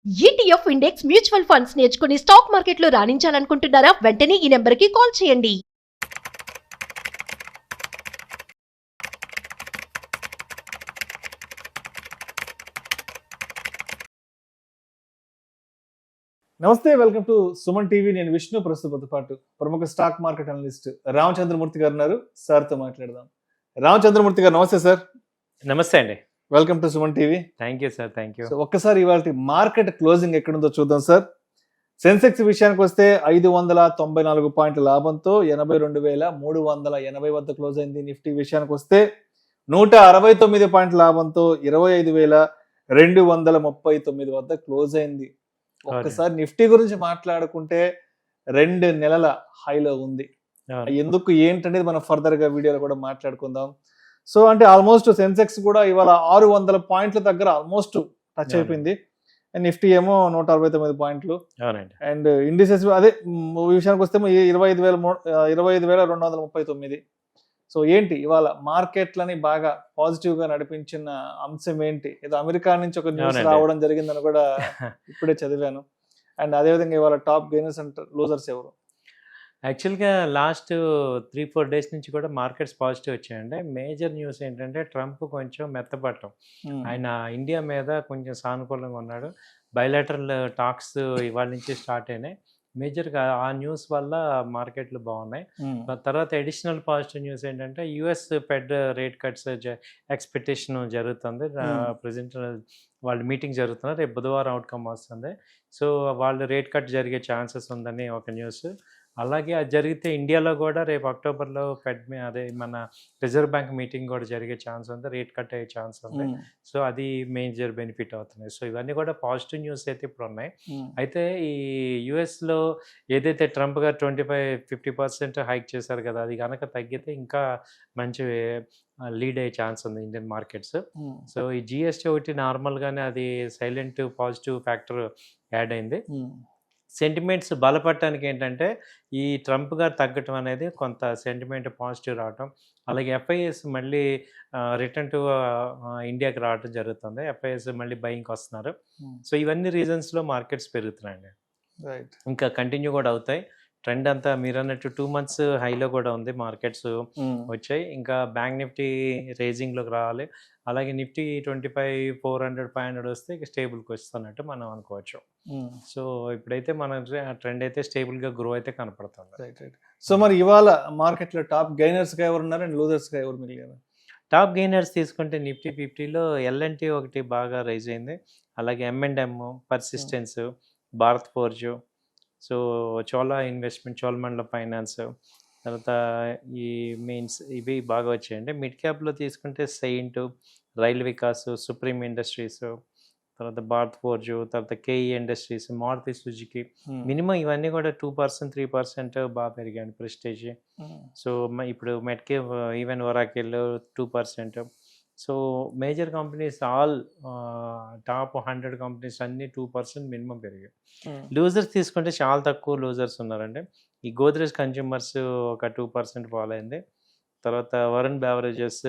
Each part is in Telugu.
ఈటీఎఫ్ ఇండెక్స్ మ్యూచువల్ ఫండ్స్ నేర్చుకుని స్టాక్ మార్కెట్లో రాణించాలనుకుంటున్నారా? వెంటనే ఈ నెంబర్కి కాల్ చేయండి. నమస్తే, వెల్కమ్ టు సుమన్ టీవీ. నేను విష్ణు. ప్రస్తుతంతో పాటు ప్రముఖ స్టాక్ మార్కెట్ అనలిస్ట్ రామచంద్రమూర్తి గారు ఉన్నారు. సార్తో మాట్లాడదాం. రామచంద్రమూర్తి గారు నమస్తే సార్. నమస్తే అండి. Welcome to Suman TV. Thank you sir. Thank you. So ఒక్కసారి ఇవాళ మార్కెట్ క్లోజింగ్ ఎక్కడుందో చూద్దాం సార్. సెన్సెక్స్ విషయానికి వస్తే 594 పాయింట్ల లాభంతో 82,380 వద్ద క్లోజ్ అయింది. నిఫ్టీ విషయానికి వస్తే 169 పాయింట్ల లాభంతో 25,239 వద్ద క్లోజ్ అయింది. ఒక్కసారి నిఫ్టీ గురించి మాట్లాడుకుంటే 2 నెలల హైలో ఉంది. ఎందుకు ఏంటనేది మనం ఫర్దర్ గా వీడియోలో కూడా మాట్లాడుకుందాం. సో అంటే ఆల్మోస్ట్ సెన్సెక్స్ కూడా ఇవాళ 600 పాయింట్ల దగ్గర ఆల్మోస్ట్ టచ్ అయిపోయింది. నిఫ్టీ ఏమో 169 పాయింట్లు. అండ్ ఇండిసెస్ అదే విషయానికి వస్తే 25,239. సో ఏంటి ఇవాళ మార్కెట్లని బాగా పాజిటివ్ గా నడిపించిన అంశం ఏంటి? ఏదో అమెరికా నుంచి ఒక న్యూస్ రావడం జరిగిందని కూడా ఇప్పుడే చదివాను. అండ్ అదేవిధంగా ఇవాళ టాప్ గెయినర్స్ అండ్ లూజర్స్ ఎవరు? యాక్చువల్గా లాస్ట్ 3-4 డేస్ నుంచి కూడా మార్కెట్స్ పాజిటివ్ వచ్చాయండి. మేజర్ న్యూస్ ఏంటంటే ట్రంప్ కొంచెం మెత్తపడటం. ఆయన ఇండియా మీద కొంచెం సానుకూలంగా ఉన్నాడు. బయలాటరల్ టాక్స్ ఇవాళ నుంచి స్టార్ట్ అయినాయి. మేజర్గా ఆ న్యూస్ వల్ల మార్కెట్లు బాగున్నాయి. తర్వాత అడిషనల్ పాజిటివ్ న్యూస్ ఏంటంటే US fed rate cuts expectation జరుగుతుంది. ప్రజెంట్ వాళ్ళు మీటింగ్ జరుగుతున్నారు. రేపు బుధవారం అవుట్కమ్ వస్తుంది. సో వాళ్ళు రేట్ కట్ జరిగే ఛాన్సెస్ ఉందని ఒక న్యూస్. అలాగే అది జరిగితే ఇండియాలో కూడా రేపు అక్టోబర్లో అదే మన రిజర్వ్ బ్యాంక్ మీటింగ్ కూడా జరిగే ఛాన్స్ ఉంది. రేట్ కట్ అయ్యే ఛాన్స్ ఉంది. సో అది మేజర్ బెనిఫిట్ అవుతుంది. సో ఇవన్నీ కూడా పాజిటివ్ న్యూస్ అయితే ఇప్పుడు ఉన్నాయి. అయితే ఈ యుఎస్లో ఏదైతే ట్రంప్ గారు 25-50% హైక్ చేశారు కదా, అది కనుక తగ్గితే ఇంకా మంచి లీడ్ అయ్యే ఛాన్స్ ఉంది ఇండియన్ మార్కెట్స్. సో ఈ జిఎస్టీ ఒకటి నార్మల్గానే అది సైలెంట్ పాజిటివ్ ఫ్యాక్టర్ యాడ్ అయింది. సెంటిమెంట్స్ బలపడటానికి ఏంటంటే ఈ ట్రంప్ గారు తగ్గటం అనేది కొంత సెంటిమెంట్ పాజిటివ్ రావటం, అలాగే ఎఫ్ఐఎస్ మళ్ళీ రిటర్న్ టు ఇండియాకి రావడం జరుగుతుంది. ఎఫ్ఐఎస్ మళ్ళీ బయింగ్కి వస్తున్నారు. సో ఇవన్నీ రీజన్స్లో మార్కెట్స్ పెరుగుతున్నాయండి. ఇంకా కంటిన్యూ కూడా అవుతాయి. ట్రెండ్ అంతా మీరు అన్నట్టు 2 months హైలో కూడా ఉంది. మార్కెట్స్ వచ్చాయి. ఇంకా బ్యాంక్ నిఫ్టీ రేజింగ్లోకి రావాలి. అలాగే నిఫ్టీ 25,400-500 వస్తే ఇక స్టేబుల్కి వస్తున్నట్టు మనం అనుకోవచ్చు. సో ఇప్పుడైతే మన ట్రెండ్ అయితే స్టేబుల్గా గ్రో అయితే కనపడుతుంది. సో మరి ఇవాళ మార్కెట్లో టాప్ గెయినర్స్గా ఎవరు ఉన్నారు అండ్ లూజర్స్గా ఎవరు మిగిలిన? టాప్ గెయినర్స్ తీసుకుంటే నిఫ్టీ 50లో ఎల్ఎన్టీ ఒకటి బాగా రైజ్ అయింది. అలాగే M&M, Persistent, Bharat Forge, so Chola investment, Cholamandalam finance, తర్వాత ఈ మెయిన్స్ ఇవి బాగా వచ్చాయండి. మిడ్ క్యాప్లో తీసుకుంటే Cyient, rail Vikas, supreme industries, తర్వాత భారత్ ఫోర్జ్, తర్వాత K E industries, Maruti Suzuki, minimum ఇవన్నీ కూడా 2%, 3% బాగా పెరిగాయండి. ప్రెస్టేజ్, సో ఇప్పుడు మెట్కేవ్, even Oracle 2%. So major companies all top 100 companies అన్నీ 2% మినిమం పెరిగాయి. లూజర్స్ తీసుకుంటే చాలా తక్కువ లూజర్స్ ఉన్నారండి. ఈ గోద్రేజ్ కన్జ్యూమర్స్ ఒక 2% ఫాలో అయింది. తర్వాత వరుణ్ బెవరేజెస్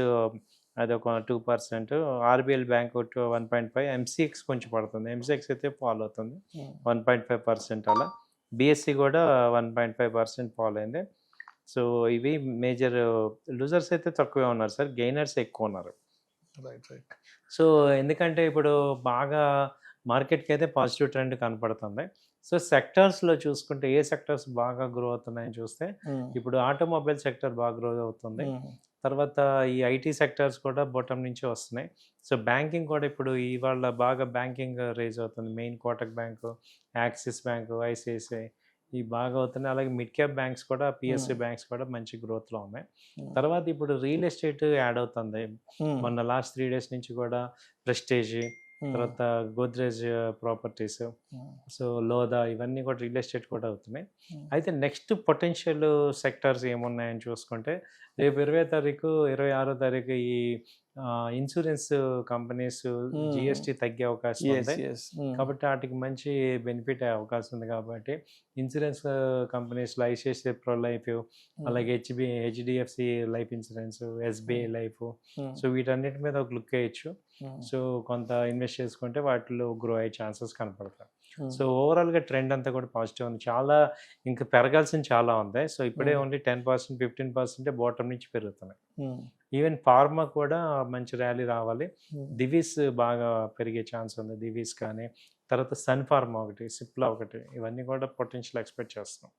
అది ఒక 2%, ఆర్బిఎల్ బ్యాంక్ 1.5, ఎంసీఎక్స్ కొంచెం పడుతుంది. ఎంసీఎక్స్ అయితే ఫాలో అవుతుంది 1.5% అలా. బిఎస్సి కూడా 1.5% ఫాలో అయింది. సో ఇవి మేజర్. లూజర్స్ అయితే తక్కువే ఉన్నారు సార్, గెయినర్స్ ఎక్కువ ఉన్నారు. సో ఎందుకంటే ఇప్పుడు బాగా మార్కెట్కి అయితే పాజిటివ్ ట్రెండ్ కనపడుతుంది. సో సెక్టర్స్లో చూసుకుంటే ఏ సెక్టర్స్ బాగా గ్రో అవుతున్నాయని చూస్తే ఇప్పుడు ఆటోమొబైల్ సెక్టర్ బాగా గ్రో అవుతుంది. తర్వాత ఈ ఐటీ సెక్టర్స్ కూడా బాటమ్ నుంచి వస్తున్నాయి. సో బ్యాంకింగ్ కూడా ఇప్పుడు ఇవాళ బాగా బ్యాంకింగ్ రేజ్ అవుతుంది. Main Kotak bank, axis bank, ICICI ఇవి బాగా అవుతున్నాయి. అలాగే మిడ్ క్యాప్ బ్యాంక్స్ కూడా, పిఎస్యూ బ్యాంక్స్ కూడా మంచి గ్రోత్లో ఉన్నాయి. తర్వాత ఇప్పుడు రియల్ ఎస్టేట్ యాడ్ అవుతుంది. మొన్న లాస్ట్ 3 days నుంచి కూడా ప్రెస్టేజ్, తర్వాత గోద్రేజ్ ప్రాపర్టీస్, సో లోదా, ఇవన్నీ కూడా రియల్ ఎస్టేట్ కూడా అవుతున్నాయి. అయితే నెక్స్ట్ పొటెన్షియల్ సెక్టర్స్ ఏమున్నాయని చూసుకుంటే రేపు 20వ తారీఖు 26వ తారీఖు ఈ ఇన్సూరెన్స్ కంపెనీస్ జిఎస్టీ తగ్గే అవకాశం ఉంది. కాబట్టి వాటికి మంచి బెనిఫిట్ అయ్యే అవకాశం ఉంది. కాబట్టి ఇన్సూరెన్స్ కంపెనీస్లో ఐసిఐసిఐ ప్రో లైఫ్, అలాగే HDFC life insurance, SBI life, so వీటన్నిటి మీద ఒక లుక్ వేయచ్చు. సో కొంత ఇన్వెస్ట్ చేసుకుంటే వాటిలో గ్రో అయ్యే ఛాన్సెస్ కనపడతాయి. సో ఓవరాల్గా ట్రెండ్ అంతా కూడా పాజిటివ్ ఉంది. చాలా ఇంకా పెరగాల్సిన చాలా ఉంది. సో ఇప్పుడే ఓన్లీ 10%, 15% బాటమ్ నుంచి పెరుగుతున్నాయి. ఈవెన్ ఫార్మా కూడా మంచి ర్యాలీ రావాలి. దివీస్ బాగా పెరిగే ఛాన్స్ ఉంది. దివీస్ కానీ, తర్వాత సన్ ఫార్మా ఒకటి, సిప్లా ఒకటి, ఇవన్నీ కూడా పొటెన్షియల్ ఎక్స్పెక్ట్ చేస్తున్నాం.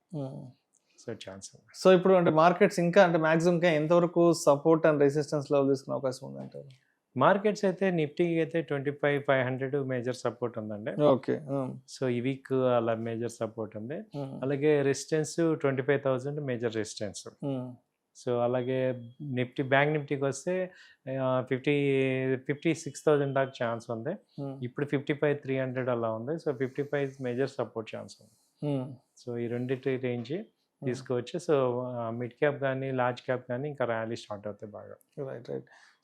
సో ఛాన్స్ ఉంది. సో ఇప్పుడు అంటే మార్కెట్స్ ఇంకా అంటే మాక్సిమం ఎంతవరకు సపోర్ట్ అండ్ రెసిస్టెన్స్ లెవెల్ తీసుకునే అవకాశం ఉంది అంటారు? మార్కెట్స్ అయితే నిఫ్టీకి అయితే 25,500 మేజర్ సపోర్ట్ ఉందండి. ఓకే. సో ఈ వీక్ అలా మేజర్ సపోర్ట్ ఉంది. అలాగే రెసిస్టెన్స్ 25,000 మేజర్ రెసిస్టెన్స్. సో అలాగే నిఫ్టీ, బ్యాంక్ నిఫ్టీకి వస్తే 56,000 దాకా ఛాన్స్ ఉంది. ఇప్పుడు 55,300 అలా ఉంది. సో 55 మేజర్ సపోర్ట్ ఛాన్స్ ఉంది. సో ఈ రెండింటి రేంజ్ తీసుకోవచ్చు. సో మిడ్ క్యాప్ కానీ లార్జ్ క్యాప్ కానీ ఇంకా ర్యాలీ స్టార్ట్ అవుతాయి బాగా. రైట్.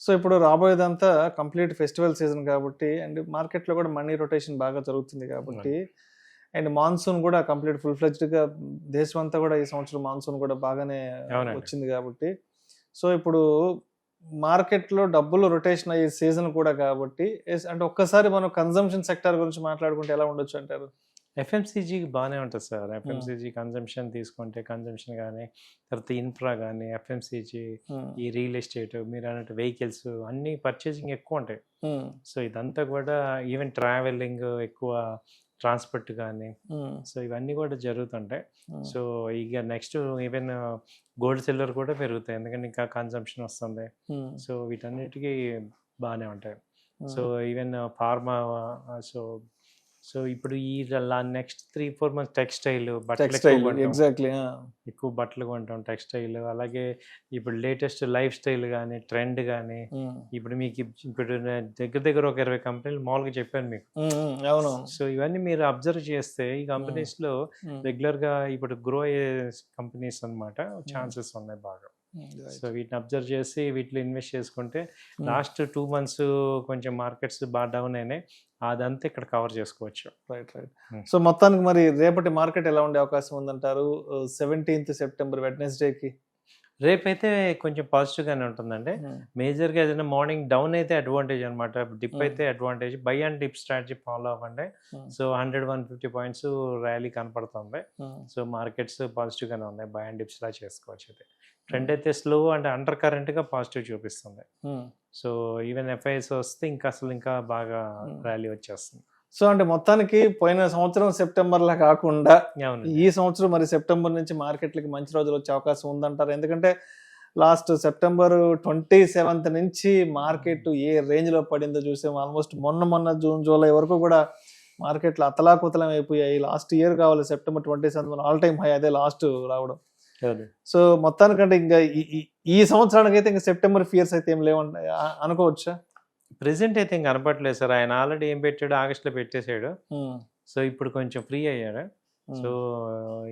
సో ఇప్పుడు రాబోయేదంతా కంప్లీట్ ఫెస్టివల్ సీజన్ కాబట్టి అండ్ మార్కెట్లో కూడా మనీ రొటేషన్ బాగా జరుగుతుంది కాబట్టి అండ్ మాన్సూన్ కూడా కంప్లీట్ ఫుల్ ఫ్లెడ్జ్డ్గా దేశం అంతా కూడా ఈ సంవత్సరం మాన్సూన్ కూడా బాగానే వచ్చింది కాబట్టి సో ఇప్పుడు మార్కెట్లో డబ్బులు రొటేషన్ అయ్యే సీజన్ కూడా కాబట్టి అంటే ఒక్కసారి మనం కన్జంప్షన్ సెక్టర్ గురించి మాట్లాడుకుంటే ఎలా ఉండొచ్చు అంటారు? ఎఫ్ఎంసీజీకి బాగానే ఉంటుంది సార్. ఎఫ్ఎంసీజీ కన్జంప్షన్ తీసుకుంటే కన్జంప్షన్ కానీ, తర్వాత ఇన్ఫ్రా కానీ, ఎఫ్ఎంసీజీ, ఈ రియల్ ఎస్టేట్, మీరు అన్నట్టు వెహికల్స్ అన్ని పర్చేసింగ్ ఎక్కువ ఉంటాయి. సో ఇదంతా కూడా ఈవెన్ ట్రావెలింగ్ ఎక్కువ, ట్రాన్స్పోర్ట్ కానీ, సో ఇవన్నీ కూడా జరుగుతుంటాయి. సో ఇక నెక్స్ట్ ఈవెన్ గోల్డ్ సిల్వర్ కూడా పెరుగుతాయి, ఎందుకంటే ఇంకా కన్జంప్షన్ వస్తుంది. సో వీటన్నిటికీ బాగానే ఉంటాయి. సో ఈవెన్ ఫార్మా, సో ఇప్పుడు ఈ నెక్స్ట్ 3-4 మంత్స్ టెక్స్టైల్, బట్టలు ఎక్కువ బట్టలు కొంటాం, టెక్స్టైల్. అలాగే ఇప్పుడు లేటెస్ట్ లైఫ్ స్టైల్ కానీ, ట్రెండ్ కానీ, ఇప్పుడు మీకు ఇప్పుడు దగ్గర ఒక 20 కంపెనీలు మామూలుగా చెప్పాను మీకు. సో ఇవన్నీ మీరు అబ్జర్వ్ చేస్తే ఈ కంపెనీస్ లో రెగ్యులర్ గా ఇప్పుడు గ్రో అయ్యే కంపెనీస్ అన్నమాట, ఛాన్సెస్ ఉన్నాయి బాగా. సో వీటిని అబ్జర్వ్ చేసి వీటిలో ఇన్వెస్ట్ చేసుకుంటే లాస్ట్ 2 months కొంచెం మార్కెట్స్ బాగా డౌన్ అయినాయి, అదంతా ఇక్కడ కవర్ చేసుకోవచ్చు. రైట్. సో మొత్తానికి మరి రేపటి మార్కెట్ ఎలా ఉండే అవకాశం ఉందంటారు 17th సెప్టెంబర్ వెడ్నెస్డేకి? రేపైతే కొంచెం పాజిటివ్గానే ఉంటుందండి. మేజర్గా ఏదైనా మార్నింగ్ డౌన్ అయితే అడ్వాంటేజ్ అనమాట, డిప్ అయితే advantage. By and dip strategy follow అవ్వండి. సో 100-150 పాయింట్స్ ర్యాలీ కనపడుతుంది. సో మార్కెట్స్ పాజిటివ్గానే ఉన్నాయి, బై అండ్ డిప్స్ లా చేసుకోవచ్చు. అయితే ట్రెండ్ అయితే స్లో అండ్ అండర్ కరెంట్గా పాజిటివ్ చూపిస్తుంది. సో ఈవెన్ ఎఫ్ఐఎస్ వస్తే ఇంకా బాగా ర్యాలీ వచ్చేస్తుంది. సో అంటే మొత్తానికి పోయిన సంవత్సరం సెప్టెంబర్లా కాకుండా ఈ సంవత్సరం మరి సెప్టెంబర్ నుంచి మార్కెట్లకి మంచి రోజులు వచ్చే అవకాశం ఉందంటారు? ఎందుకంటే లాస్ట్ సెప్టెంబర్ 27th నుంచి మార్కెట్ ఏ రేంజ్లో పడిందో చూసాం. ఆల్మోస్ట్ మొన్న జూన్ జూలై వరకు కూడా మార్కెట్లు అతలాకుతలం అయిపోయాయి. లాస్ట్ ఇయర్ కావాలి సెప్టెంబర్ 27 ఆల్ టైమ్ హై, అదే లాస్ట్ రావడం. సో మొత్తానికంటే ఇంకా ఈ సంవత్సరానికి అయితే ఇంకా సెప్టెంబర్ ఫియర్స్ అయితే ఏం లేవంట అనుకోవచ్చా? ప్రెసెంట్ అయితే ఇంకా కనపట్లేదు సార్. ఆయన ఆల్రెడీ ఏం పెట్టాడు, ఆగస్ట్లో పెట్టేశాడు. సో ఇప్పుడు కొంచెం ఫ్రీ అయ్యాడు. సో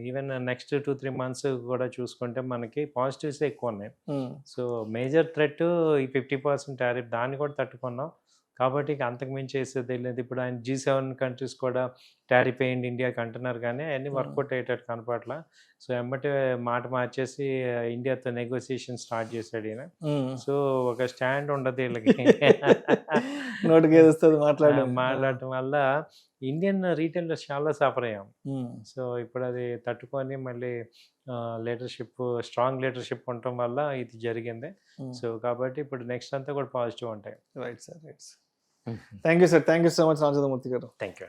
ఈవెన్ నెక్స్ట్ 2-3 months కూడా చూసుకుంటే మనకి పాజిటివ్స్ ఎక్కువ ఉన్నాయి. సో మేజర్ థ్రెట్ ఈ 50% టారిఫ్, దాన్ని కూడా తట్టుకున్నాం. కాబట్టి ఇక అంతకు మించి వేసేది లేదు. ఇప్పుడు ఆయన G7 కంట్రీస్ కూడా టారిఫ్ వేయండి ఇండియాకి అంటున్నారు, కానీ అవన్నీ వర్కౌట్ అయ్యేటట్టు కనపట్ల. సో ఎమ్మటే మాట మార్చేసి ఇండియాతో నెగోసియేషన్ స్టార్ట్ చేశాడు ఈయన. సో ఒక స్టాండ్ ఉండదు వీళ్ళకి, మాట్లాడటం వల్ల ఇండియన్ రీటైల్ చాలా సఫర్ అయ్యాం. సో ఇప్పుడు అది తట్టుకొని మళ్ళీ స్ట్రాంగ్ లీడర్షిప్ ఉండటం వల్ల ఇది జరిగింది. సో కాబట్టి ఇప్పుడు నెక్స్ట్ అంతా కూడా పాజిటివ్ ఉంటాయి. Right sir. Thank you sir. Thank you so much Ramachandramurthy garu. Thank you.